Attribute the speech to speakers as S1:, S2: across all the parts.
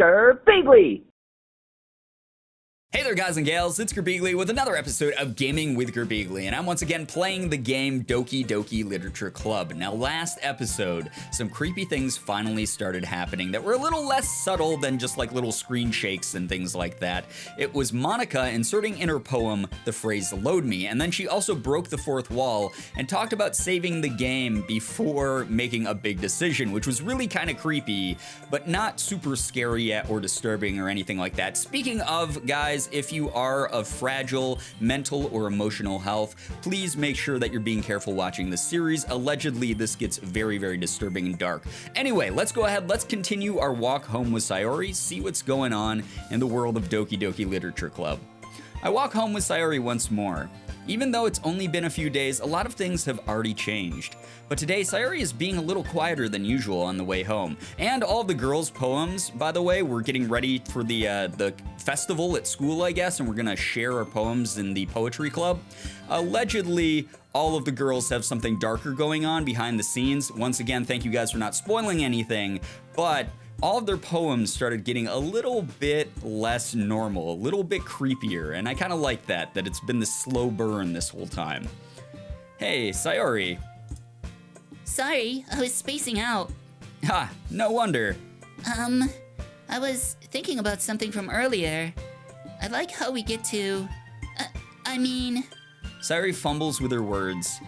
S1: Girbeagly!
S2: Hey there guys and gals, it's Girbeagly with another episode of Gaming with Girbeagly, and I'm once again playing the game Doki Doki Literature Club. Now last episode, some creepy things finally started happening that were a little less subtle than just like little screen shakes and things like that. It was Monica inserting in her poem the phrase "load me," and then she also broke the fourth wall and talked about saving the game before making a big decision, which was really kind of creepy, but not super scary yet or disturbing or anything like that. Speaking of, guys, if you are of fragile mental or emotional health, please make sure that you're being careful watching this series. Allegedly, this gets very, very disturbing and dark. Anyway, let's go ahead. Let's continue our walk home with Sayori, see what's going on in the world of Doki Doki Literature Club. I walk home with Sayori once more. Even though it's only been a few days, a lot of things have already changed. But today, Sayori is being a little quieter than usual on the way home. And all the girls' poems, by the way, we're getting ready for the festival at school, I guess, and we're gonna share our poems in the poetry club. Allegedly, all of the girls have something darker going on behind the scenes. Once again, thank you guys for not spoiling anything, but all of their poems started getting a little bit less normal, a little bit creepier, and I kind of like that it's been this slow burn this whole time. Hey, Sayori.
S3: Sorry, I was spacing out.
S2: Ha, no wonder.
S3: I was thinking about something from earlier. I like how we get to...
S2: Sayori fumbles with her words.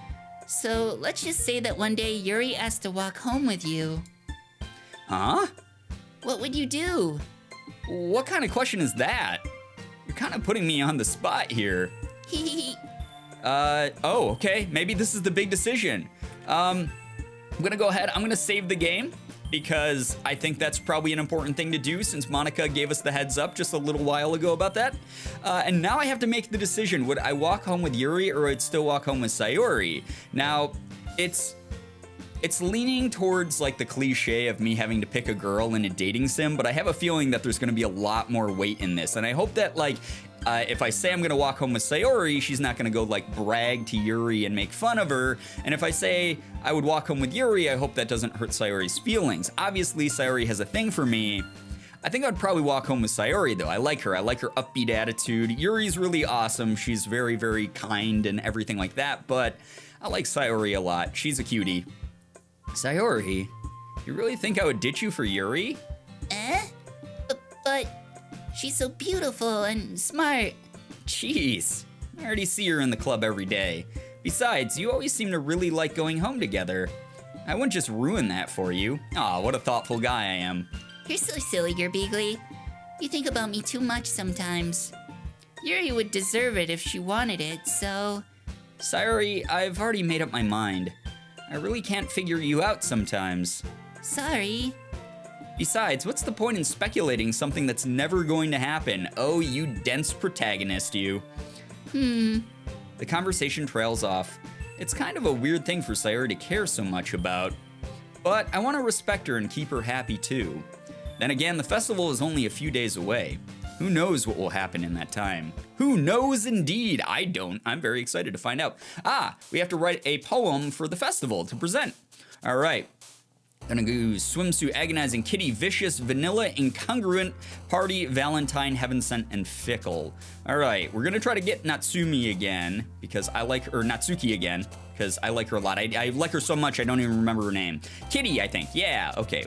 S3: So let's just say that one day Yuri asked to walk home with you.
S2: Huh?
S3: What would you do?
S2: What kind of question is that? You're kind of putting me on the spot here. Oh, okay. Maybe this is the big decision. I'm gonna go ahead. I'm gonna save the game because I think that's probably an important thing to do since Monica gave us the heads up just a little while ago about that. And now I have to make the decision. Would I walk home with Yuri or would I still walk home with Sayori? Now, it's leaning towards like the cliche of me having to pick a girl in a dating sim, but I have a feeling that there's gonna be a lot more weight in this. And I hope that like, if I say I'm gonna walk home with Sayori, she's not gonna go like brag to Yuri and make fun of her. And if I say I would walk home with Yuri, I hope that doesn't hurt Sayori's feelings. Obviously, Sayori has a thing for me. I think I'd probably walk home with Sayori though. I like her upbeat attitude. Yuri's really awesome. She's very, very kind and everything like that, but I like Sayori a lot. She's a cutie. Sayori, you really think I would ditch you for Yuri?
S3: But she's so beautiful and smart.
S2: Jeez, I already see her in the club every day. Besides, you always seem to really like going home together. I wouldn't just ruin that for you. Aw, what a thoughtful guy I am.
S3: You're so silly, Girbeagly. You think about me too much sometimes. Yuri would deserve it if she wanted it, so...
S2: Sayori, I've already made up my mind. I really can't figure you out sometimes.
S3: Sorry.
S2: Besides, what's the point in speculating something that's never going to happen? Oh, you dense protagonist, you. The conversation trails off. It's kind of a weird thing for Sayori to care so much about. But I want to respect her and keep her happy too. Then again, the festival is only a few days away. Who knows what will happen in that time? Who knows indeed? I don't. I'm very excited to find out. We have to write a poem for the festival to present. All right. Gonna go swimsuit, agonizing, kitty, vicious, vanilla, incongruent, party, Valentine, heaven sent, and fickle. All right, we're gonna try to get Natsumi again because I like her, Natsuki again because I like her a lot. I like her so much I don't even remember her name. Kitty, I think. Yeah. Okay.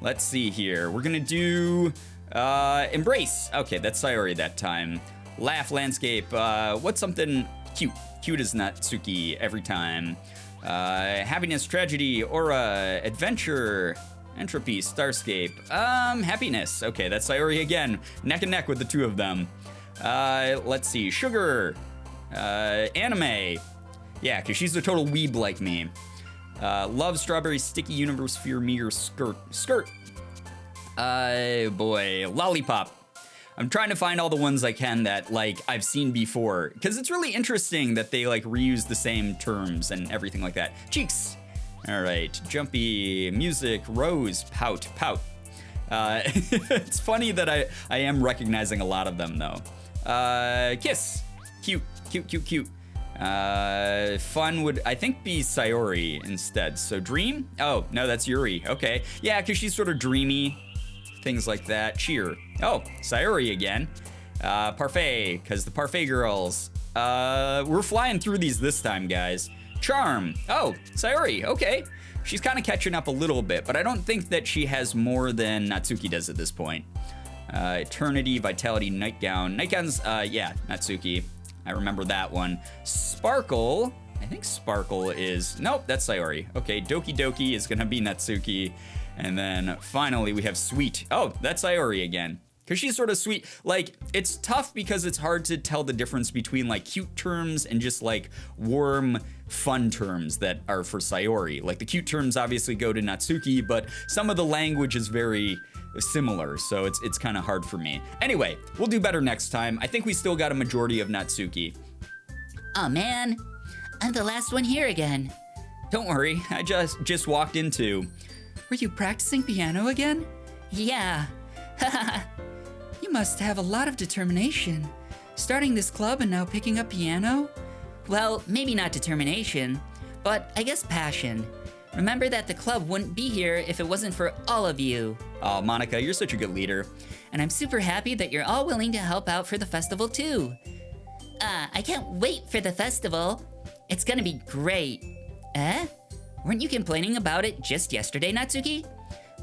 S2: Let's see here. We're gonna do. Embrace. Okay, that's Sayori that time. Laugh, landscape. What's something cute? Cute as Natsuki every time. Happiness, tragedy, aura, adventure, entropy, starscape. Happiness. Okay, that's Sayori again. Neck and neck with the two of them. Let's see. Sugar. Anime. Yeah, because she's a total weeb like me. Love, strawberry, sticky, universe, fear, meter, skirt. Skirt. Boy, lollipop. I'm trying to find all the ones I can that, like, I've seen before. Because it's really interesting that they, like, reuse the same terms and everything like that. Cheeks. All right. Jumpy. Music. Rose. Pout. Pout. It's funny that I am recognizing a lot of them, though. Kiss. Cute. Cute, cute, cute. Fun would, I think, be Sayori instead. So dream? Oh, no, that's Yuri. Okay. Yeah, because she's sort of dreamy. things like that. Cheer. Oh, Sayori again. Parfait, because the Parfait girls. We're flying through these this time, guys. Charm. Oh, Sayori, okay. She's kind of catching up a little bit, but I don't think that she has more than Natsuki does at this point. Eternity, Vitality, Nightgown. Nightgown's, yeah, Natsuki. I remember that one. Sparkle. I think Sparkle is... Nope, that's Sayori. Okay, Doki Doki is gonna be Natsuki. And then finally we have Sweet. Oh, that's Sayori again. Because she's sort of sweet. Like, it's tough because it's hard to tell the difference between like cute terms and just like warm, fun terms that are for Sayori. Like the cute terms obviously go to Natsuki, but some of the language is very similar, so it's kind of hard for me. Anyway, we'll do better next time. I think we still got a majority of Natsuki.
S3: Oh man, I'm the last one here again.
S2: Don't worry, I just walked into.
S1: Were you practicing piano again?
S3: Yeah.
S1: You must have a lot of determination. Starting this club and now picking up piano?
S3: Well, maybe not determination, but I guess passion. Remember that the club wouldn't be here if it wasn't for all of you.
S2: Oh, Monica, you're such a good leader.
S3: And I'm super happy that you're all willing to help out for the festival too. I can't wait for the festival. It's gonna be great. Weren't you complaining about it just yesterday, Natsuki?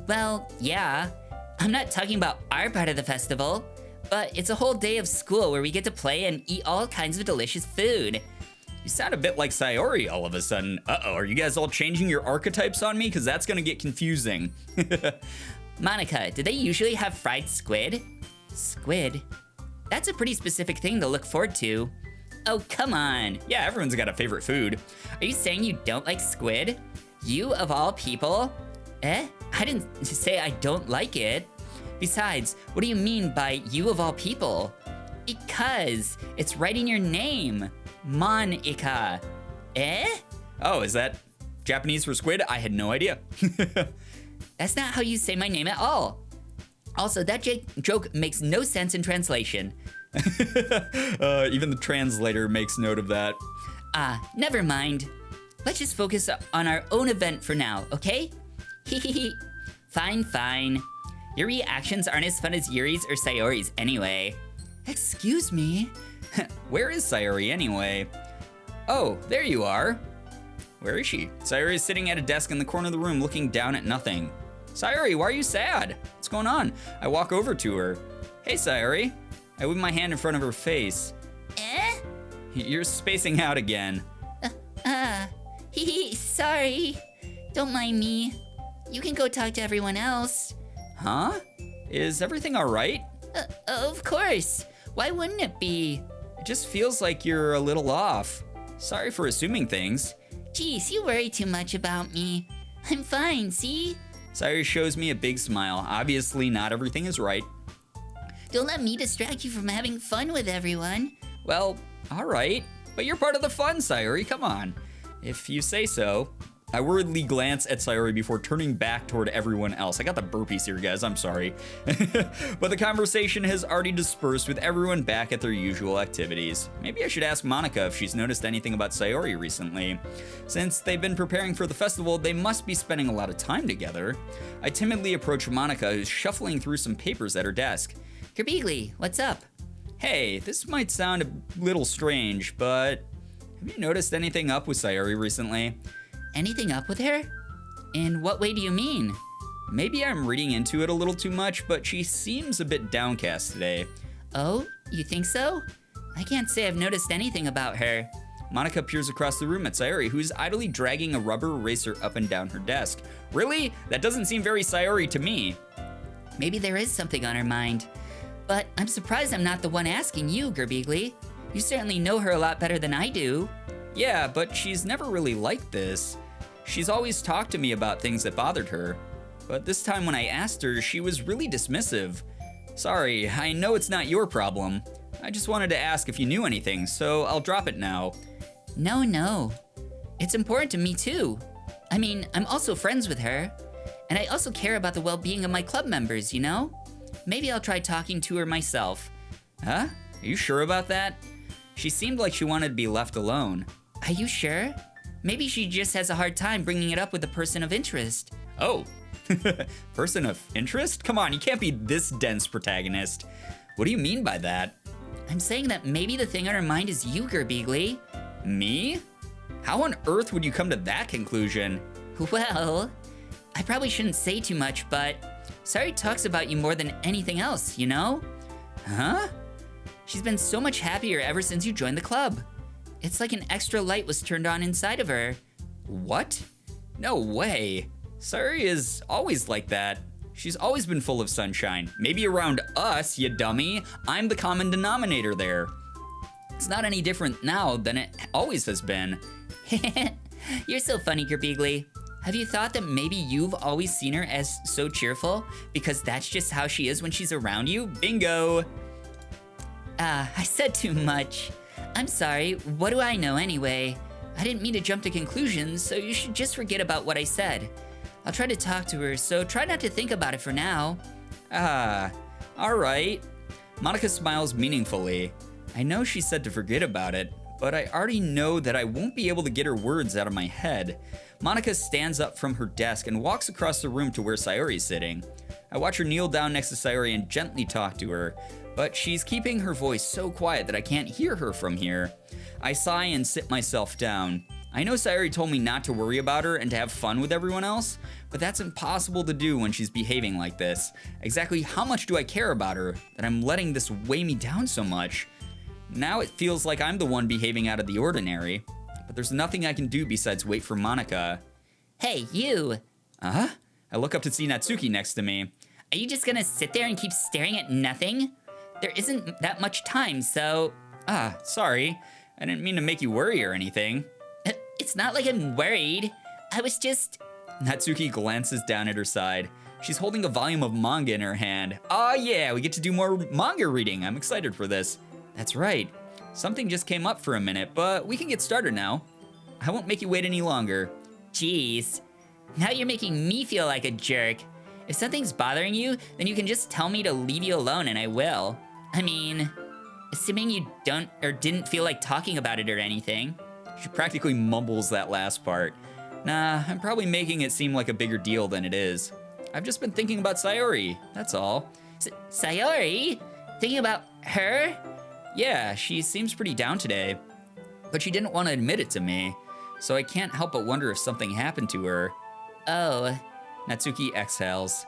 S3: Well, yeah. I'm not talking about our part of the festival, but it's a whole day of school where we get to play and eat all kinds of delicious food.
S2: You sound a bit like Sayori all of a sudden. Uh-oh, are you guys all changing your archetypes on me? Because that's gonna get confusing.
S3: Monica, do they usually have fried squid? Squid? That's a pretty specific thing to look forward to. Oh, come on.
S2: Yeah, everyone's got a favorite food.
S3: Are you saying you don't like squid? You of all people? I didn't say I don't like it. Besides, what do you mean by you of all people? Because it's right in your name. Monica.
S2: Oh, is that Japanese for squid? I had no idea.
S3: That's not how you say my name at all. Also, that joke makes no sense in translation.
S2: Even the translator makes note of that.
S3: Never mind. Let's just focus on our own event for now, okay? Hehehe. Fine. Your reactions aren't as fun as Yuri's or Sayori's anyway.
S1: Excuse me?
S2: Where is Sayori anyway? Oh, there you are. Where is she? Sayori is sitting at a desk in the corner of the room looking down at nothing. Sayori, why are you sad? What's going on? I walk over to her. Hey, Sayori. I wave my hand in front of her face. You're spacing out again.
S3: Sorry. Don't mind me. You can go talk to everyone else.
S2: Huh? Is everything all right?
S3: Of course. Why wouldn't it be?
S2: It just feels like you're a little off. Sorry for assuming things.
S3: Geez, you worry too much about me. I'm fine, see?
S2: Sayori shows me a big smile. Obviously, not everything is right.
S3: Don't let me distract you from having fun with everyone.
S2: Well, all right. But you're part of the fun, Sayori. Come on. If you say so. I worriedly glance at Sayori before turning back toward everyone else. I got the burpees here, guys. I'm sorry. But the conversation has already dispersed with everyone back at their usual activities. Maybe I should ask Monica if she's noticed anything about Sayori recently. Since they've been preparing for the festival, they must be spending a lot of time together. I timidly approach Monica, who's shuffling through some papers at her desk.
S3: Girbeagly, what's up?
S2: Hey, this might sound a little strange, but have you noticed anything up with Sayori recently?
S3: Anything up with her? In what way do you mean?
S2: Maybe I'm reading into it a little too much, but she seems a bit downcast today.
S3: Oh, you think so? I can't say I've noticed anything about her.
S2: Monica peers across the room at Sayori, who's idly dragging a rubber eraser up and down her desk. Really? That doesn't seem very Sayori to me.
S3: Maybe there is something on her mind. But I'm surprised I'm not the one asking you, Girbeagly. You certainly know her a lot better than I do.
S2: Yeah, but she's never really liked this. She's always talked to me about things that bothered her. But this time when I asked her, she was really dismissive. Sorry, I know it's not your problem. I just wanted to ask if you knew anything, so I'll drop it now.
S3: No. It's important to me too. I mean, I'm also friends with her. And I also care about the well-being of my club members, you know? Maybe I'll try talking to her myself.
S2: Huh? Are you sure about that? She seemed like she wanted to be left alone.
S3: Are you sure? Maybe she just has a hard time bringing it up with a person of interest.
S2: Oh, Person of interest? Come on, you can't be this dense protagonist. What do you mean by that?
S3: I'm saying that maybe the thing on her mind is you, Girbeagly.
S2: Me? How on earth would you come to that conclusion?
S3: Well, I probably shouldn't say too much, but Sayori talks about you more than anything else, you know?
S2: Huh?
S3: She's been so much happier ever since you joined the club. It's like an extra light was turned on inside of her.
S2: What? No way. Sayori is always like that. She's always been full of sunshine. Maybe around us, you dummy. I'm the common denominator there. It's not any different now than it always has been.
S3: You're so funny, Girbeagly. Have you thought that maybe you've always seen her as so cheerful because that's just how she is when she's around you?
S2: Bingo.
S3: I said too much. I'm sorry, what do I know anyway? I didn't mean to jump to conclusions, so you should just forget about what I said. I'll try to talk to her, so try not to think about it for now.
S2: All right. Monica smiles meaningfully. I know she said to forget about it, but I already know that I won't be able to get her words out of my head. Monica stands up from her desk and walks across the room to where Sayori's sitting. I watch her kneel down next to Sayori and gently talk to her, but she's keeping her voice so quiet that I can't hear her from here. I sigh and sit myself down. I know Sayori told me not to worry about her and to have fun with everyone else, but that's impossible to do when she's behaving like this. Exactly how much do I care about her that I'm letting this weigh me down so much? Now it feels like I'm the one behaving out of the ordinary, but there's nothing I can do besides wait for Monica.
S3: Hey, you!
S2: I look up to see Natsuki next to me.
S3: Are you just gonna sit there and keep staring at nothing? There isn't that much time, so...
S2: Sorry. I didn't mean to make you worry or anything.
S3: It's not like I'm worried. I was just...
S2: Natsuki glances down at her side. She's holding a volume of manga in her hand. Oh yeah, we get to do more manga reading. I'm excited for this. That's right. Something just came up for a minute, but we can get started now. I won't make you wait any longer.
S3: Jeez. Now you're making me feel like a jerk. If something's bothering you, then you can just tell me to leave you alone and I will. I mean, assuming you don't or didn't feel like talking about it or anything.
S2: She practically mumbles that last part. Nah, I'm probably making it seem like a bigger deal than it is. I've just been thinking about Sayori, that's all.
S3: Sayori? Thinking about her?
S2: Yeah, she seems pretty down today. But she didn't want to admit it to me, so I can't help but wonder if something happened to her.
S3: Oh.
S2: Natsuki exhales.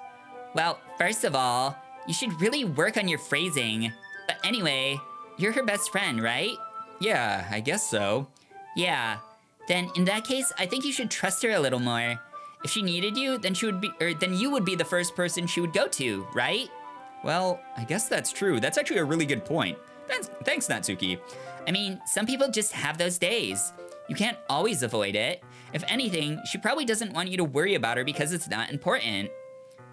S3: Well, first of all, you should really work on your phrasing. But anyway, you're her best friend, right?
S2: Yeah, I guess so.
S3: Yeah. Then in that case, I think you should trust her a little more. If she needed you, then you would be the first person she would go to, right?
S2: Well, I guess that's true. That's actually a really good point. Thanks, Natsuki.
S3: I mean, some people just have those days. You can't always avoid it. If anything, she probably doesn't want you to worry about her because it's not important.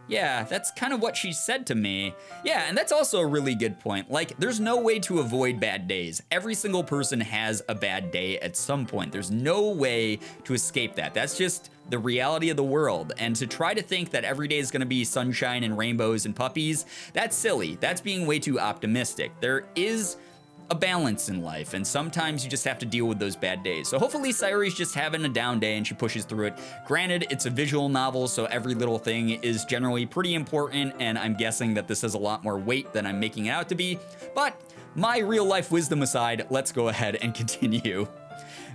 S2: Yeah, that's kind of what she said to me. Yeah, and that's also a really good point. Like, there's no way to avoid bad days. Every single person has a bad day at some point. There's no way to escape that. That's just the reality of the world. And to try to think that every day is gonna be sunshine and rainbows and puppies, that's silly. That's being way too optimistic. There is a balance in life, and sometimes you just have to deal with those bad days. So hopefully Sayori's just having a down day and she pushes through it. Granted, it's a visual novel, so every little thing is generally pretty important, and I'm guessing that this has a lot more weight than I'm making it out to be. But my real life wisdom aside, let's go ahead and continue.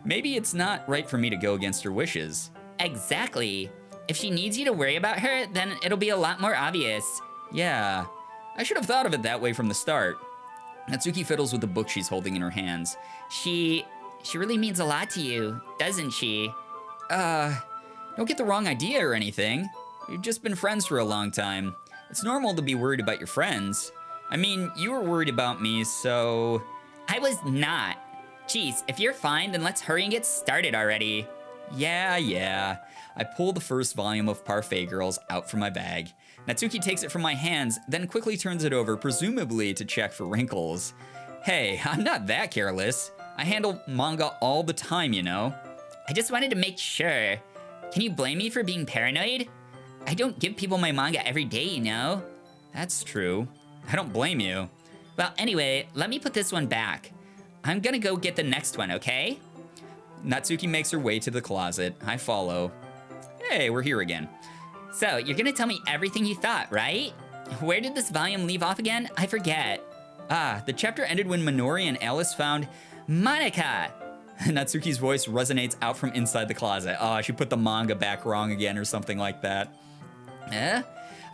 S2: Maybe it's not right for me to go against her wishes.
S3: Exactly. If she needs you to worry about her, then it'll be a lot more obvious.
S2: Yeah, I should have thought of it that way from the start. Natsuki fiddles with the book she's holding in her hands.
S3: She really means a lot to you, doesn't she?
S2: Don't get the wrong idea or anything. You've just been friends for a long time. It's normal to be worried about your friends. I mean, you were worried about me, so...
S3: I was not. Jeez, if you're fine, then let's hurry and get started already.
S2: Yeah. I pull the first volume of Parfait Girls out from my bag. Natsuki takes it from my hands, then quickly turns it over, presumably to check for wrinkles. Hey, I'm not that careless. I handle manga all the time, you know?
S3: I just wanted to make sure. Can you blame me for being paranoid? I don't give people my manga every day, you know?
S2: That's true. I don't blame you.
S3: Well, anyway, let me put this one back. I'm gonna go get the next one, okay?
S2: Natsuki makes her way to the closet. I follow. Hey, we're here again.
S3: So, you're gonna tell me everything you thought, right? Where did this volume leave off again? I forget.
S2: The chapter ended when Minori and Alice found
S3: Monica!
S2: Natsuki's voice resonates out from inside the closet. Oh, she put the manga back wrong again or something like that. I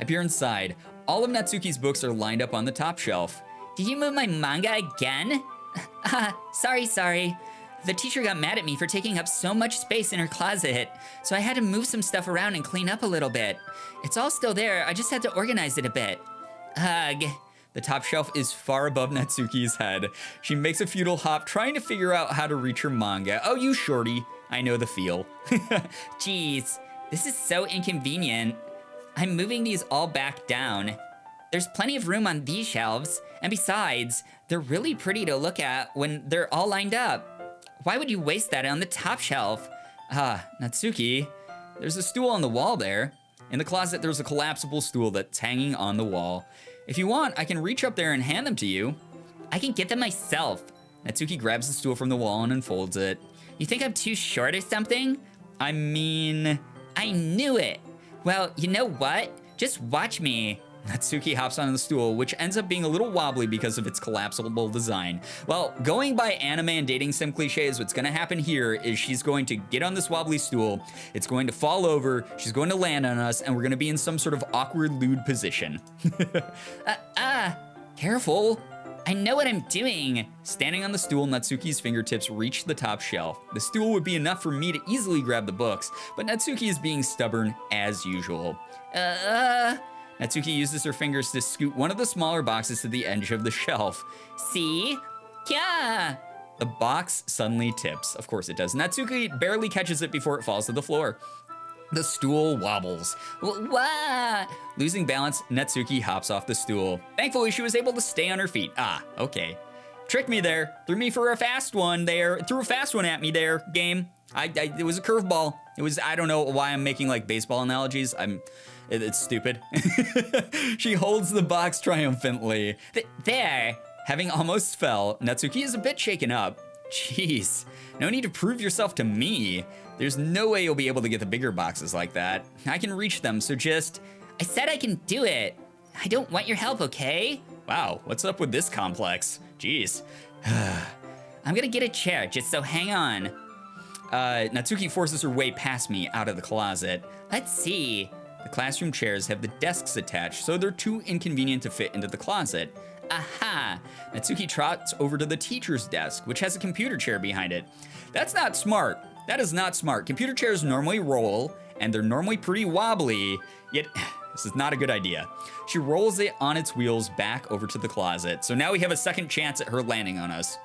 S2: peer inside. All of Natsuki's books are lined up on the top shelf.
S3: Did you move my manga again? Sorry. The teacher got mad at me for taking up so much space in her closet, so I had to move some stuff around and clean up a little bit. It's all still there, I just had to organize it a bit. Ugh.
S2: The top shelf is far above Natsuki's head. She makes a futile hop, trying to figure out how to reach her manga. Oh, you shorty. I know the feel.
S3: Jeez, this is so inconvenient. I'm moving these all back down. There's plenty of room on these shelves, and besides, they're really pretty to look at when they're all lined up. Why would you waste that on the top shelf?
S2: Natsuki, there's a stool on the wall there. In the closet, there's a collapsible stool that's hanging on the wall. If you want, I can reach up there and hand them to you.
S3: I can get them myself.
S2: Natsuki grabs the stool from the wall and unfolds it.
S3: You think I'm too short or something?
S2: I mean...
S3: I knew it. Well, you know what? Just watch me.
S2: Natsuki hops on the stool, which ends up being a little wobbly because of its collapsible design. Well, going by anime and dating sim cliches, what's gonna happen here is she's going to get on this wobbly stool, it's going to fall over, she's going to land on us, and we're gonna be in some sort of awkward lewd position.
S3: Careful. I know what I'm doing.
S2: Standing on the stool, Natsuki's fingertips reach the top shelf. The stool would be enough for me to easily grab the books, but Natsuki is being stubborn as usual. Natsuki uses her fingers to scoot one of the smaller boxes to the edge of the shelf.
S3: See? Yeah.
S2: The box suddenly tips. Of course it does. Natsuki barely catches it before it falls to the floor. The stool wobbles.
S3: Wah!
S2: Losing balance, Natsuki hops off the stool. Thankfully, she was able to stay on her feet. Okay. Tricked me there. Threw a fast one at me there, game. It was a curveball. I don't know why I'm making like baseball analogies. It's stupid. She holds the box triumphantly.
S3: There.
S2: Having almost fell, Natsuki is a bit shaken up. Jeez, no need to prove yourself to me. There's no way you'll be able to get the bigger boxes like that. I can reach them, so just...
S3: I said I can do it. I don't want your help, okay?
S2: Wow, what's up with this complex? Jeez.
S3: I'm gonna get a chair, just so hang on.
S2: Natsuki forces her way past me out of the closet.
S3: Let's see.
S2: The classroom chairs have the desks attached, so they're too inconvenient to fit into the closet.
S3: Aha!
S2: Natsuki trots over to the teacher's desk, which has a computer chair behind it. That's not smart. That is not smart. Computer chairs normally roll, and they're normally pretty wobbly, yet this is not a good idea. She rolls it on its wheels back over to the closet, so now we have a second chance at her landing on us.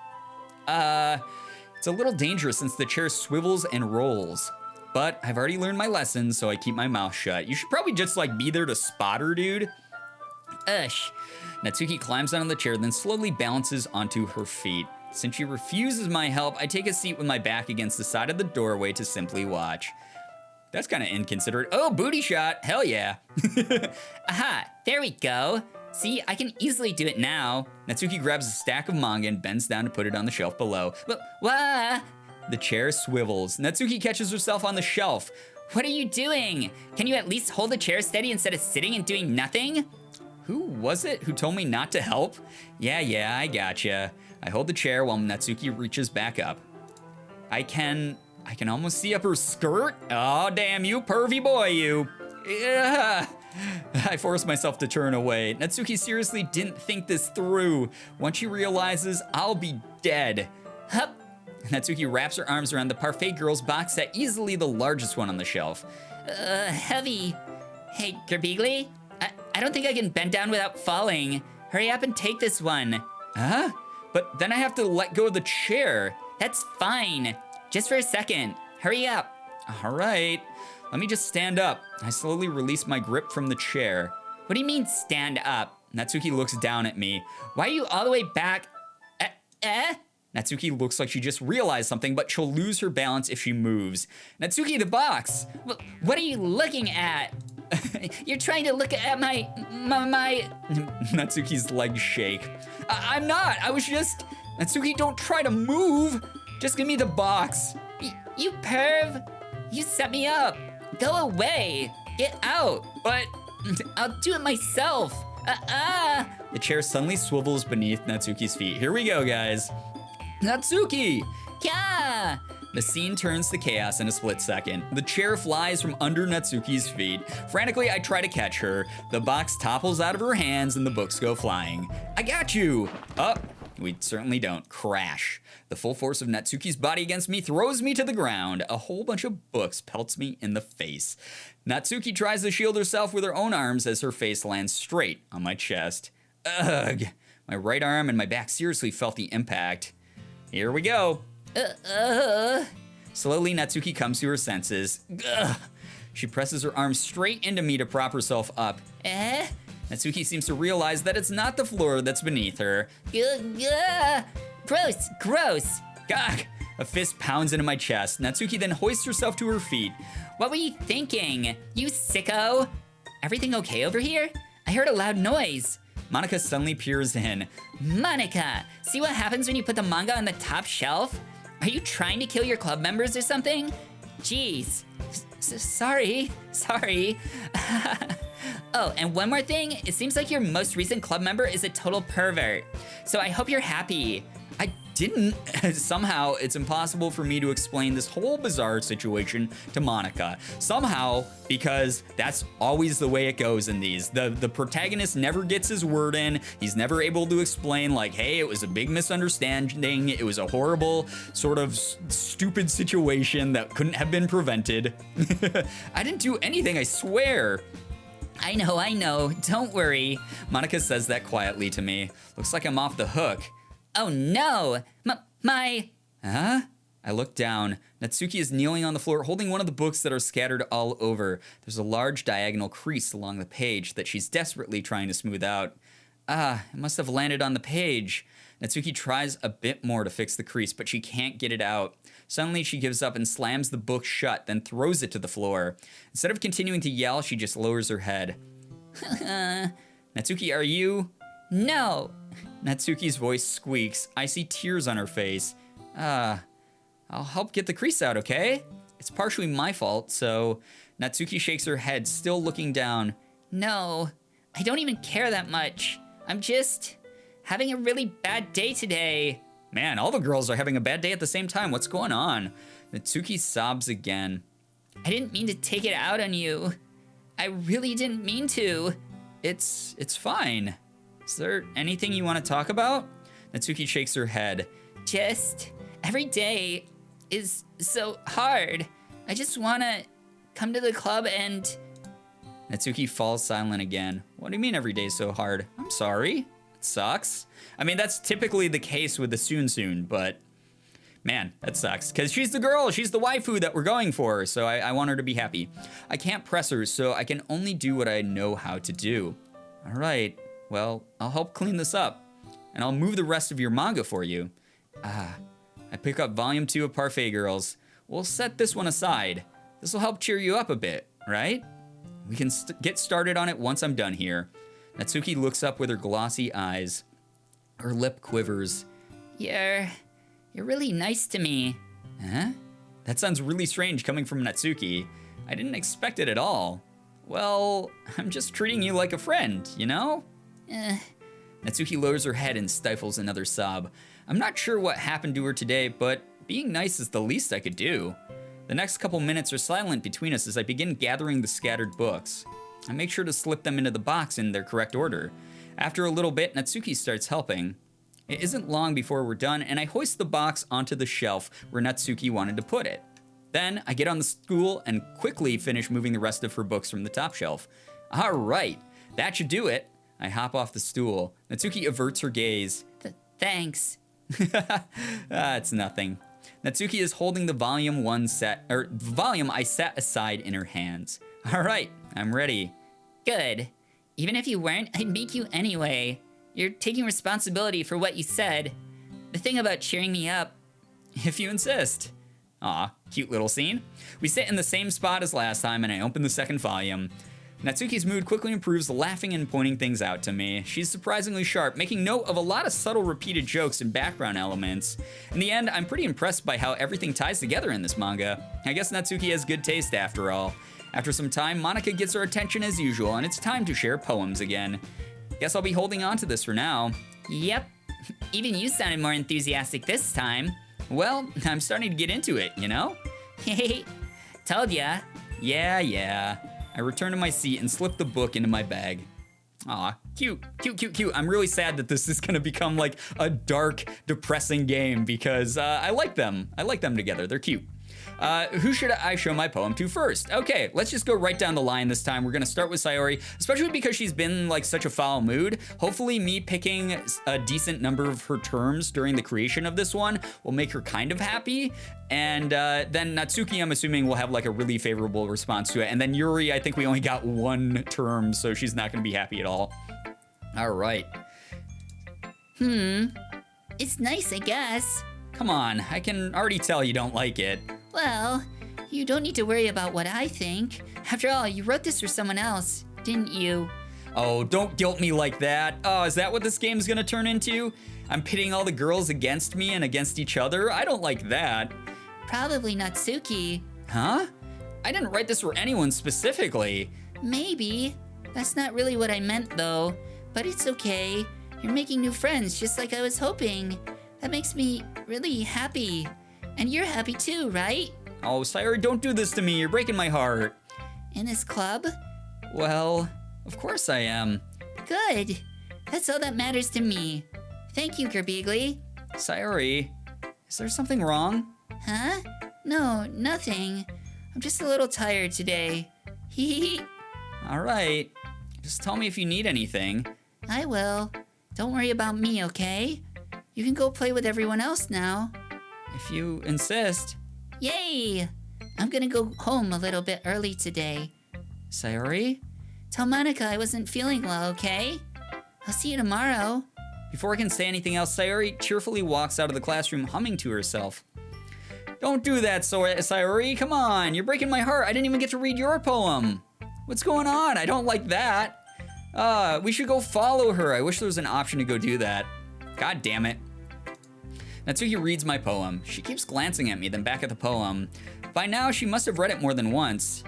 S2: It's a little dangerous since the chair swivels and rolls. But I've already learned my lesson, so I keep my mouth shut. You should probably just like be there to spot her, dude.
S3: Ush.
S2: Natsuki climbs onto the chair, then slowly balances onto her feet. Since she refuses my help, I take a seat with my back against the side of the doorway to simply watch. That's kind of inconsiderate. Oh, booty shot. Hell yeah.
S3: Aha, there we go. See, I can easily do it now.
S2: Natsuki grabs a stack of manga and bends down to put it on the shelf below.
S3: Wah!
S2: The chair swivels. Natsuki catches herself on the shelf.
S3: What are you doing? Can you at least hold the chair steady instead of sitting and doing nothing?
S2: Who was it who told me not to help? Yeah, I gotcha. I hold the chair while Natsuki reaches back up. I can almost see up her skirt. Oh, damn you, pervy boy, you. Ugh. I force myself to turn away. Natsuki seriously didn't think this through. Once she realizes, I'll be dead.
S3: Hup.
S2: Natsuki wraps her arms around the Parfait Girls box set, easily the largest one on the shelf.
S3: Heavy. Hey, Girbeagly? I don't think I can bend down without falling. Hurry up and take this one.
S2: Huh? But then I have to let go of the chair.
S3: That's fine. Just for a second. Hurry up.
S2: All right. Let me just stand up. I slowly release my grip from the chair.
S3: What do you mean, stand up?
S2: Natsuki looks down at me.
S3: Why are you all the way back?
S2: Natsuki looks like she just realized something, but she'll lose her balance if she moves. Natsuki, the box!
S3: What are you looking at? You're trying to look at my...
S2: Natsuki's legs shake. I'm not, I was just... Natsuki, don't try to move! Just give me the box.
S3: You perv! You set me up! Go away! Get out.
S2: But
S3: I'll do it myself.
S2: the chair suddenly swivels beneath Natsuki's feet. Here we go, guys. Natsuki!
S3: Yeah.
S2: The scene turns to chaos in a split second. The chair flies from under Natsuki's feet. Frantically, I try to catch her. The box topples out of her hands and the books go flying. I got you! We certainly don't. Crash. The full force of Natsuki's body against me throws me to the ground. A whole bunch of books pelts me in the face. Natsuki tries to shield herself with her own arms as her face lands straight on my chest. Ugh. My right arm and my back seriously felt the impact. Here we go. Slowly, Natsuki comes to her senses. Ugh. She presses her arm straight into me to prop herself up. Natsuki seems to realize that it's not the floor that's beneath her.
S3: Gross, gross.
S2: Gah! A fist pounds into my chest. Natsuki then hoists herself to her feet.
S3: What were you thinking, you sicko? Everything okay over here? I heard a loud noise.
S2: Monica suddenly peers in.
S3: Monica, see what happens when you put the manga on the top shelf? Are you trying to kill your club members or something? Jeez. Sorry. Oh, and one more thing. It seems like your most recent club member is a total pervert. So I hope you're happy.
S2: I didn't. Somehow, it's impossible for me to explain this whole bizarre situation to Monica. Somehow, because that's always the way it goes in these. The protagonist never gets his word in. He's never able to explain, like, hey, it was a big misunderstanding. It was a horrible, sort of stupid situation that couldn't have been prevented. I didn't do anything, I swear.
S3: I know. Don't worry.
S2: Monica says that quietly to me. Looks like I'm off the hook.
S3: Oh no! My...
S2: Huh? I look down. Natsuki is kneeling on the floor holding one of the books that are scattered all over. There's a large diagonal crease along the page that she's desperately trying to smooth out. It must have landed on the page. Natsuki tries a bit more to fix the crease, but she can't get it out. Suddenly, she gives up and slams the book shut, then throws it to the floor. Instead of continuing to yell, she just lowers her head. Natsuki, are you?
S3: No.
S2: Natsuki's voice squeaks. I see tears on her face. I'll help get the crease out, okay? It's partially my fault, so... Natsuki shakes her head, still looking down.
S3: No, I don't even care that much. I'm just having a really bad day today.
S2: Man, all the girls are having a bad day at the same time. What's going on? Natsuki sobs again.
S3: I didn't mean to take it out on you. I really didn't mean to.
S2: It's fine. Is there anything you want to talk about? Natsuki shakes her head.
S3: Just every day is so hard. I just want to come to the club and...
S2: Natsuki falls silent again. What do you mean every day's so hard? I'm sorry. It sucks. I mean, that's typically the case with the soon, but man, that sucks. Because she's the girl, she's the waifu that we're going for, so I want her to be happy. I can't press her, so I can only do what I know how to do. All right, well, I'll help clean this up, and I'll move the rest of your manga for you. I pick up volume 2 of Parfait Girls. We'll set this one aside. This will help cheer you up a bit, right? We can get started on it once I'm done here. Natsuki looks up with her glossy eyes. Her lip quivers.
S3: You're really nice to me.
S2: Huh? That sounds really strange coming from Natsuki. I didn't expect it at all. Well, I'm just treating you like a friend, you know? Natsuki lowers her head and stifles another sob. I'm not sure what happened to her today, but being nice is the least I could do. The next couple minutes are silent between us as I begin gathering the scattered books. I make sure to slip them into the box in their correct order. After a little bit, Natsuki starts helping. It isn't long before we're done, and I hoist the box onto the shelf where Natsuki wanted to put it. Then, I get on the stool and quickly finish moving the rest of her books from the top shelf. All right, that should do it. I hop off the stool. Natsuki averts her gaze.
S3: Thanks.
S2: It's nothing. Natsuki is holding the volume I set aside in her hands. All right, I'm ready.
S3: Good. Even if you weren't, I'd make you anyway. You're taking responsibility for what you said. The thing about cheering me up.
S2: If you insist. Aw, cute little scene. We sit in the same spot as last time and I open the second volume. Natsuki's mood quickly improves, laughing and pointing things out to me. She's surprisingly sharp, making note of a lot of subtle repeated jokes and background elements. In the end, I'm pretty impressed by how everything ties together in this manga. I guess Natsuki has good taste after all. After some time, Monica gets our attention as usual, and it's time to share poems again. Guess I'll be holding on to this for now.
S3: Yep. Even you sounded more enthusiastic this time.
S2: Well, I'm starting to get into it, you know?
S3: Hey, told ya.
S2: Yeah. I return to my seat and slip the book into my bag. Aw, cute. I'm really sad that this is gonna become like a dark, depressing game because I like them. I like them together, they're cute. Who should I show my poem to first? Okay, let's just go right down the line this time. We're gonna start with Sayori, especially because she's been like such a foul mood. Hopefully me picking a decent number of her terms during the creation of this one will make her kind of happy. And then Natsuki, I'm assuming, will have like a really favorable response to it. And then Yuri, I think we only got one term, so she's not gonna be happy at all. All right.
S3: It's nice, I guess.
S2: Come on, I can already tell you don't like it.
S3: Well, you don't need to worry about what I think. After all, you wrote this for someone else, didn't you?
S2: Oh, don't guilt me like that. Oh, is that what this game's gonna turn into? I'm pitting all the girls against me and against each other? I don't like that.
S3: Probably Natsuki.
S2: Huh? I didn't write this for anyone specifically.
S3: Maybe. That's not really what I meant, though. But it's okay. You're making new friends, just like I was hoping. That makes me really happy. And you're happy too, right?
S2: Oh, Sayori, don't do this to me. You're breaking my heart.
S3: In this club?
S2: Well, of course I am.
S3: Good. That's all that matters to me. Thank you, Girbeagly.
S2: Sayori, is there something wrong?
S3: Huh? No, nothing. I'm just a little tired today. Hee.
S2: All right. Just tell me if you need anything.
S3: I will. Don't worry about me, okay? You can go play with everyone else now.
S2: If you insist.
S3: Yay! I'm gonna go home a little bit early today.
S2: Sayori?
S3: Tell Monica I wasn't feeling well, okay? I'll see you tomorrow.
S2: Before I can say anything else, Sayori cheerfully walks out of the classroom humming to herself. Don't do that, Sayori. Come on, you're breaking my heart. I didn't even get to read your poem. What's going on? I don't like that. We should go follow her. I wish there was an option to go do that. God damn it. Natsuki reads my poem. She keeps glancing at me, then back at the poem. By now, she must have read it more than once.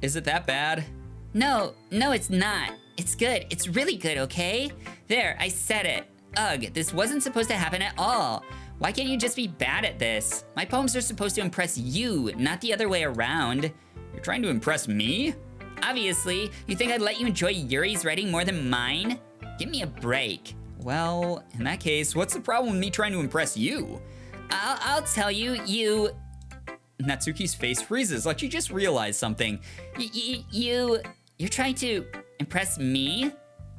S2: Is it that bad?
S3: No, it's not. It's good. It's really good, okay? There, I said it. Ugh, this wasn't supposed to happen at all. Why can't you just be bad at this? My poems are supposed to impress you, not the other way around.
S2: You're trying to impress me?
S3: Obviously, you think I'd let you enjoy Yuri's writing more than mine? Give me a break.
S2: Well, in that case, what's the problem with me trying to impress you?
S3: I'll tell you, you...
S2: Natsuki's face freezes like she just realized something.
S3: You're trying to impress me?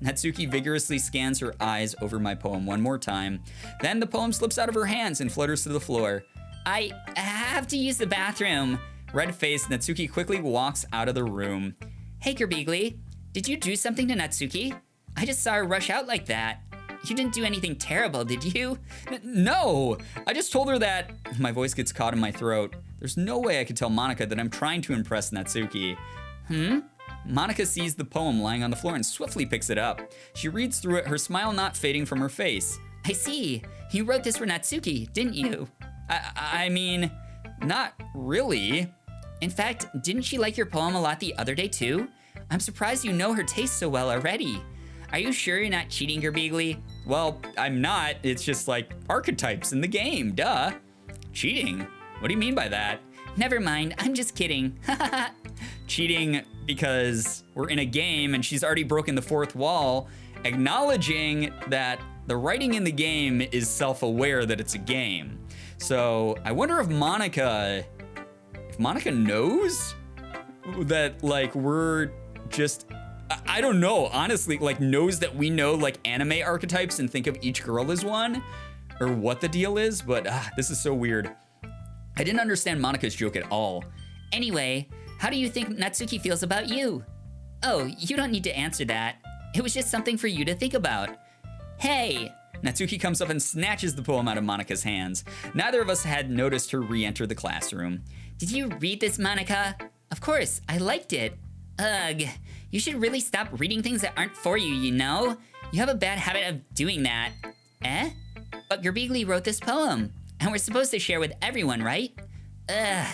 S2: Natsuki vigorously scans her eyes over my poem one more time. Then the poem slips out of her hands and flutters to the floor.
S3: I have to use the bathroom.
S2: Red-faced, Natsuki quickly walks out of the room.
S3: Hey, Girbeagly, did you do something to Natsuki? I just saw her rush out like that. You didn't do anything terrible, did you?
S2: No! I just told her that... My voice gets caught in my throat. There's no way I could tell Monica that I'm trying to impress Natsuki. Monica sees the poem lying on the floor and swiftly picks it up. She reads through it, her smile not fading from her face.
S3: I see. You wrote this for Natsuki, didn't you?
S2: I mean, not really.
S3: In fact, didn't she like your poem a lot the other day too? I'm surprised you know her taste so well already. Are you sure you're not cheating, Girbeagly?
S2: Well, I'm not. It's just like archetypes in the game, duh. Cheating? What do you mean by that?
S3: Never mind, I'm just kidding.
S2: Cheating because we're in a game and she's already broken the fourth wall, acknowledging that the writing in the game is self-aware that it's a game. So I wonder if Monica knows that like we're just, I don't know, honestly, like knows that we know like anime archetypes and think of each girl as one, or what the deal is, but this is so weird. I didn't understand Monica's joke at all.
S3: Anyway, how do you think Natsuki feels about you? Oh, you don't need to answer that. It was just something for you to think about. Hey!
S2: Natsuki comes up and snatches the poem out of Monica's hands. Neither of us had noticed her re-enter the classroom.
S3: Did you read this, Monica? Of course, I liked it. Ugh, you should really stop reading things that aren't for you, you know? You have a bad habit of doing that. But Girbeagly wrote this poem, and we're supposed to share with everyone, right? Ugh,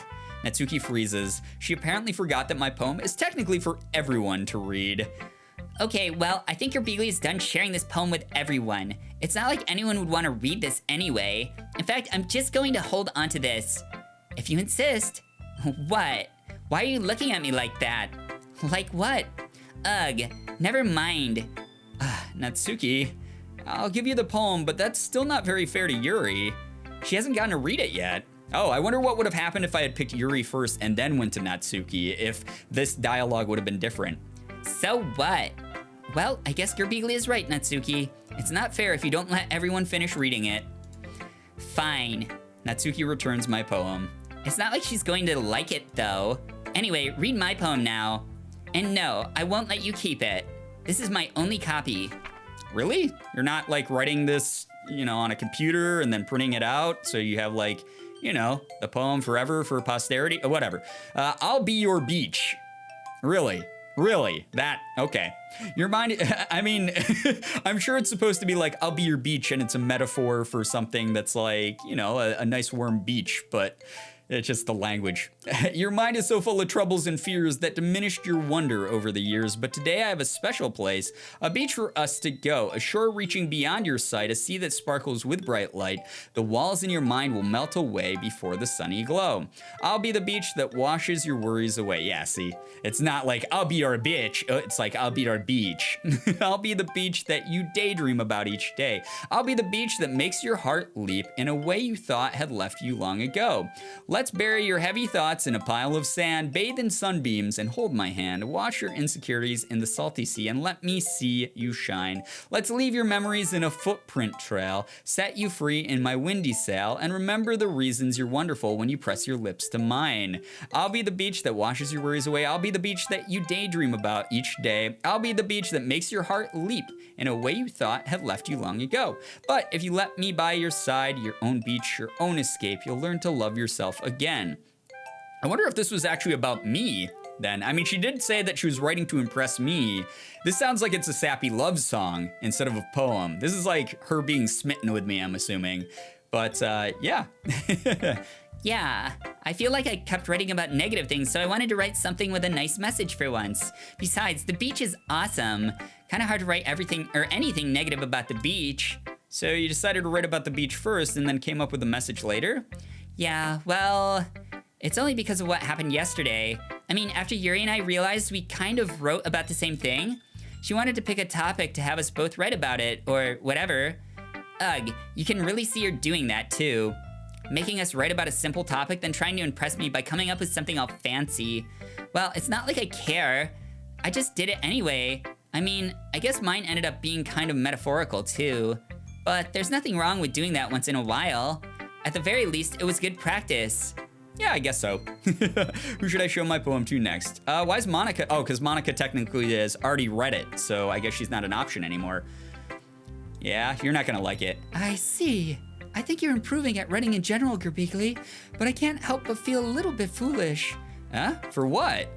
S2: Natsuki freezes. She apparently forgot that my poem is technically for everyone to read.
S3: Okay, well, I think Girbeagly is done sharing this poem with everyone. It's not like anyone would want to read this anyway. In fact, I'm just going to hold on to this. If you insist. What? Why are you looking at me like that? Like what? Ugh, never mind.
S2: Natsuki, I'll give you the poem, but that's still not very fair to Yuri. She hasn't gotten to read it yet. Oh, I wonder what would have happened if I had picked Yuri first and then went to Natsuki, if this dialogue would have been different.
S3: So what? Well, I guess Girbeagly is right, Natsuki. It's not fair if you don't let everyone finish reading it. Fine.
S2: Natsuki returns my poem.
S3: It's not like she's going to like it, though. Anyway, read my poem now. And no, I won't let you keep it. This is my only copy.
S2: Really? You're not like writing this, on a computer and then printing it out so you have like, the poem forever for posterity or whatever. I'll be your beach. Really? That, okay. Your mind, I mean, I'm sure it's supposed to be like, I'll be your beach, and it's a metaphor for something that's like, a nice warm beach, but it's just the language. Your mind is so full of troubles and fears that diminished your wonder over the years, but today I have a special place, a beach for us to go, a shore reaching beyond your sight, a sea that sparkles with bright light. The walls in your mind will melt away before the sunny glow. I'll be the beach that washes your worries away. Yeah, see, it's not like I'll be our bitch, it's like I'll be our beach. I'll be the beach that you daydream about each day. I'll be the beach that makes your heart leap in a way you thought had left you long ago. Let's bury your heavy thoughts in a pile of sand, bathe in sunbeams, and hold my hand. Wash your insecurities in the salty sea, and let me see you shine. Let's leave your memories in a footprint trail, set you free in my windy sail, and remember the reasons you're wonderful when you press your lips to mine. I'll be the beach that washes your worries away. I'll be the beach that you daydream about each day. I'll be the beach that makes your heart leap in a way you thought had left you long ago. But if you let me by your side, your own beach, your own escape, you'll learn to love yourself again. I wonder if this was actually about me then. I mean, she did say that she was writing to impress me. This sounds like it's a sappy love song instead of a poem. This is like her being smitten with me, I'm assuming. But yeah.
S3: Yeah, I feel like I kept writing about negative things, so I wanted to write something with a nice message for once. Besides, the beach is awesome. Kind of hard to write everything or anything negative about the beach.
S2: So you decided to write about the beach first and then came up with a message later?
S3: Yeah, well, it's only because of what happened yesterday. I mean, after Yuri and I realized we kind of wrote about the same thing, she wanted to pick a topic to have us both write about it, or whatever. Ugh, you can really see her doing that too. Making us write about a simple topic, then trying to impress me by coming up with something all fancy. Well, it's not like I care. I just did it anyway. I mean, I guess mine ended up being kind of metaphorical too. But there's nothing wrong with doing that once in a while. At the very least, it was good practice.
S2: Yeah, I guess so. Who should I show my poem to next? Why is Monica? Oh, because Monica technically has already read it, so I guess she's not an option anymore. Yeah, you're not gonna like it.
S1: I see. I think you're improving at writing in general, Girbeagly, but I can't help but feel a little bit foolish.
S2: Huh? For what?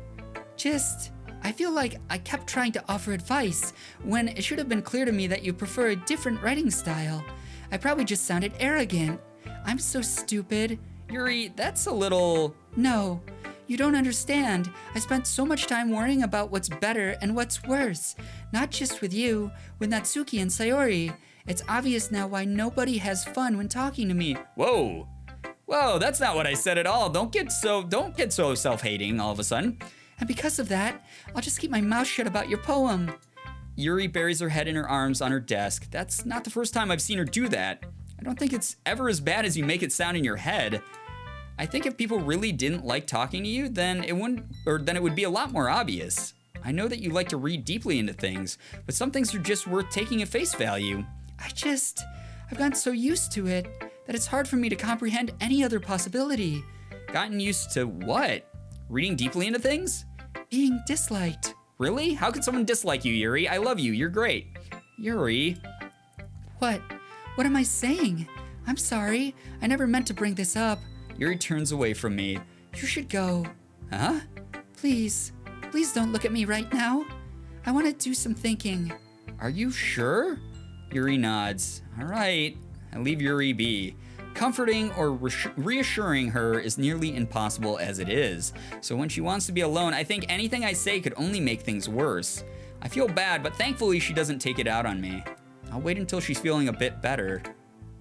S1: I feel like I kept trying to offer advice when it should have been clear to me that you prefer a different writing style. I probably just sounded arrogant. I'm so stupid.
S2: Yuri, that's a little...
S1: No, you don't understand. I spent so much time worrying about what's better and what's worse. Not just with you, with Natsuki and Sayori. It's obvious now why nobody has fun when talking to me.
S2: Whoa, that's not what I said at all. Don't get so self-hating all of a sudden.
S1: And because of that, I'll just keep my mouth shut about your poem.
S2: Yuri buries her head in her arms on her desk. That's not the first time I've seen her do that. I don't think it's ever as bad as you make it sound in your head. I think if people really didn't like talking to you, then it would be a lot more obvious. I know that you like to read deeply into things, but some things are just worth taking at face value.
S1: I've gotten so used to it that it's hard for me to comprehend any other possibility.
S2: Gotten used to what? Reading deeply into things?
S1: Being disliked.
S2: Really? How could someone dislike you, Yuri? I love you. You're great. Yuri.
S1: What? What am I saying? I'm sorry. I never meant to bring this up.
S2: Yuri turns away from me.
S1: You should go.
S2: Huh?
S1: Please don't look at me right now. I want to do some thinking.
S2: Are you sure? Yuri nods. All right. I leave Yuri be. Comforting or reassuring her is nearly impossible as it is. So when she wants to be alone, I think anything I say could only make things worse. I feel bad, but thankfully she doesn't take it out on me. I'll wait until she's feeling a bit better.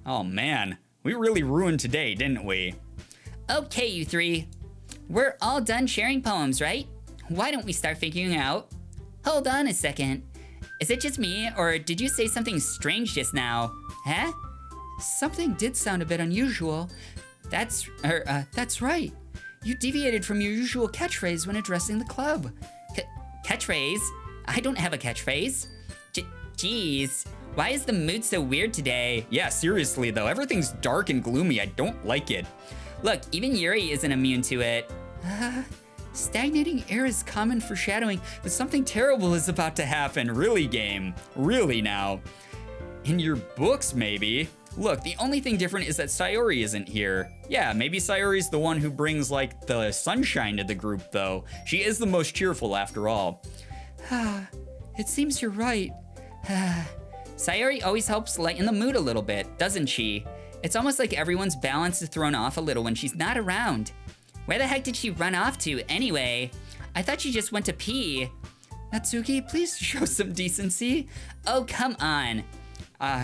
S2: Oh man, we really ruined today, didn't we?
S3: Okay, you three. We're all done sharing poems, right? Why don't we start figuring out? Hold on a second. Is it just me, or did you say something strange just now? Huh?
S1: Something did sound a bit unusual. That's right. You deviated from your usual catchphrase when addressing the club.
S3: Catchphrase? I don't have a catchphrase. Jeez, why is the mood so weird today?
S2: Yeah, seriously though, everything's dark and gloomy. I don't like it.
S3: Look, even Yuri isn't immune to it.
S1: Stagnating air is common foreshadowing
S2: That something terrible is about to happen. Really, game? Really now? In your books, maybe? Look, the only thing different is that Sayori isn't here. Yeah, maybe Sayori's the one who brings, like, the sunshine to the group, though. She is the most cheerful, after all.
S1: It seems you're right.
S3: Sayori always helps lighten the mood a little bit, doesn't she? It's almost like everyone's balance is thrown off a little when she's not around. Where the heck did she run off to, anyway? I thought she just went to pee.
S1: Natsuki, please show some decency.
S3: Oh, come on.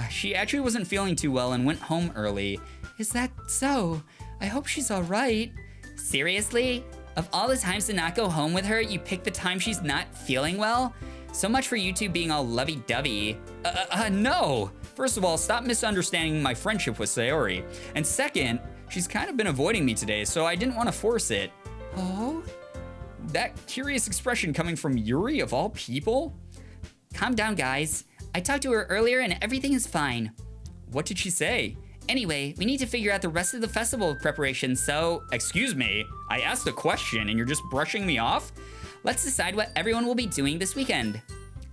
S2: She actually wasn't feeling too well and went home early.
S1: Is that so? I hope she's all right.
S3: Seriously? Of all the times to not go home with her, you pick the time she's not feeling well? So much for you two being all lovey-dovey.
S2: No! First of all, stop misunderstanding my friendship with Sayori. And second, she's kind of been avoiding me today, so I didn't want to force it.
S1: Oh?
S2: That curious expression coming from Yuri of all people?
S3: Calm down, guys. I talked to her earlier and everything is fine.
S2: What did she say?
S3: Anyway, we need to figure out the rest of the festival preparations, so...
S2: Excuse me? I asked a question and you're just brushing me off?
S3: Let's decide what everyone will be doing this weekend.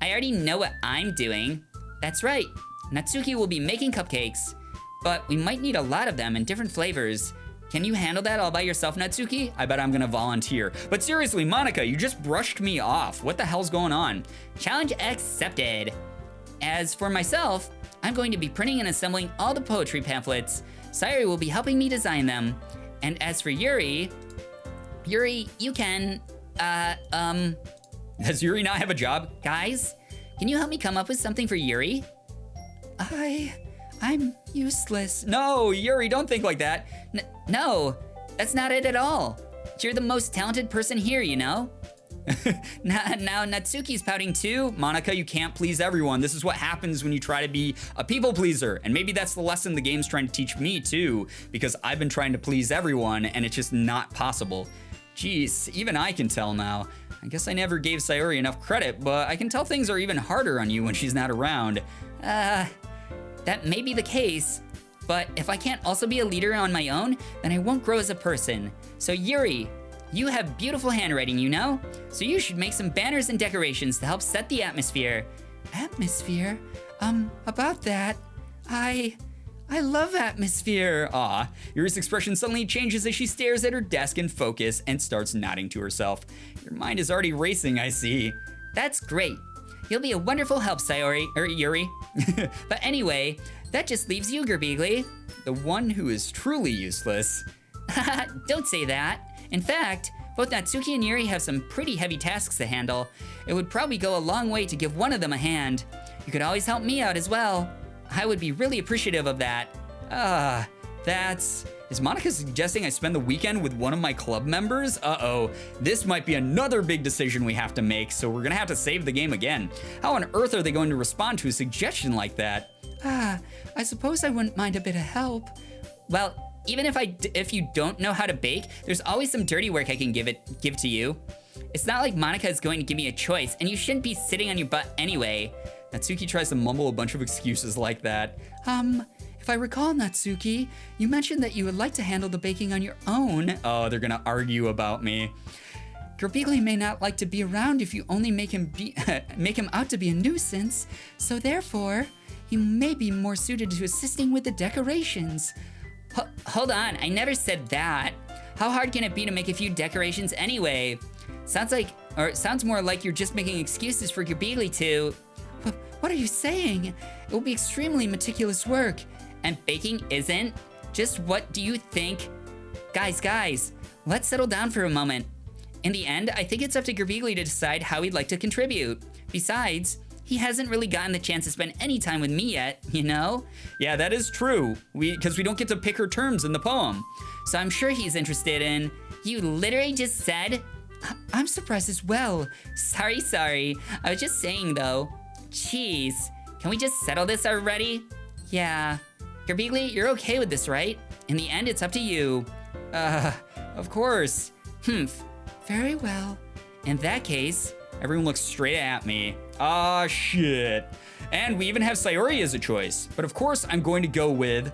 S3: I already know what I'm doing. That's right. Natsuki will be making cupcakes. But we might need a lot of them in different flavors. Can you handle that all by yourself, Natsuki?
S2: I bet I'm gonna volunteer. But seriously, Monica, you just brushed me off. What the hell's going on?
S3: Challenge accepted. As for myself, I'm going to be printing and assembling all the poetry pamphlets. Sayori will be helping me design them. And as for Yuri, you can,
S2: Does Yuri not have a job?
S3: Guys, can you help me come up with something for Yuri?
S1: I'm useless.
S2: No, Yuri, don't think like that.
S3: No, that's not it at all. You're the most talented person here, you know? Now Natsuki's pouting too.
S2: Monica, you can't please everyone. This is what happens when you try to be a people pleaser. And maybe that's the lesson the game's trying to teach me too, because I've been trying to please everyone and it's just not possible. Jeez, even I can tell now. I guess I never gave Sayori enough credit, but I can tell things are even harder on you when she's not around.
S3: That may be the case, but if I can't also be a leader on my own, then I won't grow as a person. So Yuri, you have beautiful handwriting, you know? So you should make some banners and decorations to help set the atmosphere.
S1: Atmosphere? About that, I love atmosphere.
S2: Aw, Yuri's expression suddenly changes as she stares at her desk in focus and starts nodding to herself. Your mind is already racing, I see.
S3: That's great. You'll be a wonderful help, Yuri. But anyway, that just leaves you, Girbeagly.
S2: The one who is truly useless.
S3: Don't say that. In fact, both Natsuki and Yuri have some pretty heavy tasks to handle. It would probably go a long way to give one of them a hand. You could always help me out as well. I would be really appreciative of that.
S2: Is Monica suggesting I spend the weekend with one of my club members? Uh-oh, this might be another big decision we have to make, so we're gonna have to save the game again. How on earth are they going to respond to a suggestion like that?
S1: I suppose I wouldn't mind a bit of help.
S3: Well, even if you don't know how to bake, there's always some dirty work I can give to you. It's not like Monica is going to give me a choice, and you shouldn't be sitting on your butt anyway.
S2: Natsuki tries to mumble a bunch of excuses like that.
S1: If I recall, Natsuki, you mentioned that you would like to handle the baking on your own.
S2: Oh, they're gonna argue about me.
S1: Girbeagly may not like to be around if you only make him out to be a nuisance, so therefore, he may be more suited to assisting with the decorations.
S3: Hold on, I never said that. How hard can it be to make a few decorations anyway? Sounds more like you're just making excuses for Girbeagly to...
S1: What are you saying? It will be extremely meticulous work.
S3: And baking isn't? Just what do you think? Guys, let's settle down for a moment. In the end, I think it's up to Girbeagly to decide how he'd like to contribute. Besides, he hasn't really gotten the chance to spend any time with me yet, you know?
S2: Yeah, that is true. Because we don't get to pick her terms in the poem.
S3: So I'm sure he's interested in... You literally just said...
S1: I'm surprised as well.
S3: Sorry. I was just saying though. Jeez, can we just settle this already?
S1: Yeah.
S3: Girbeagly, you're okay with this, right? In the end, it's up to you.
S2: Of course.
S1: Very well.
S3: In that case...
S2: Everyone looks straight at me. Ah, shit. And we even have Sayori as a choice. But of course, I'm going to go with...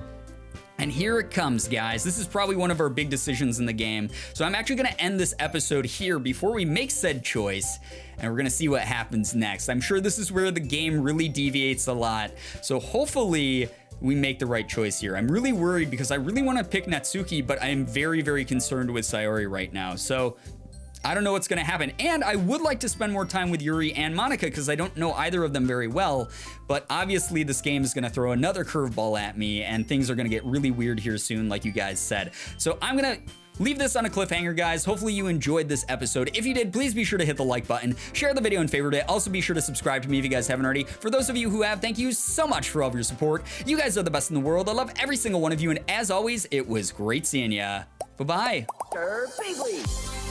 S2: And here it comes, guys. This is probably one of our big decisions in the game. So I'm actually gonna end this episode here before we make said choice, and we're gonna see what happens next. I'm sure this is where the game really deviates a lot. So hopefully we make the right choice here. I'm really worried because I really wanna pick Natsuki, but I am very, very concerned with Sayori right now. So I don't know what's gonna happen. And I would like to spend more time with Yuri and Monica because I don't know either of them very well, but obviously this game is gonna throw another curveball at me and things are gonna get really weird here soon, like you guys said. So I'm gonna leave this on a cliffhanger, guys. Hopefully you enjoyed this episode. If you did, please be sure to hit the like button, share the video and favorite it. Also be sure to subscribe to me if you guys haven't already. For those of you who have, thank you so much for all of your support. You guys are the best in the world. I love every single one of you, and as always, it was great seeing ya. Bye-bye.
S4: Girbeagly.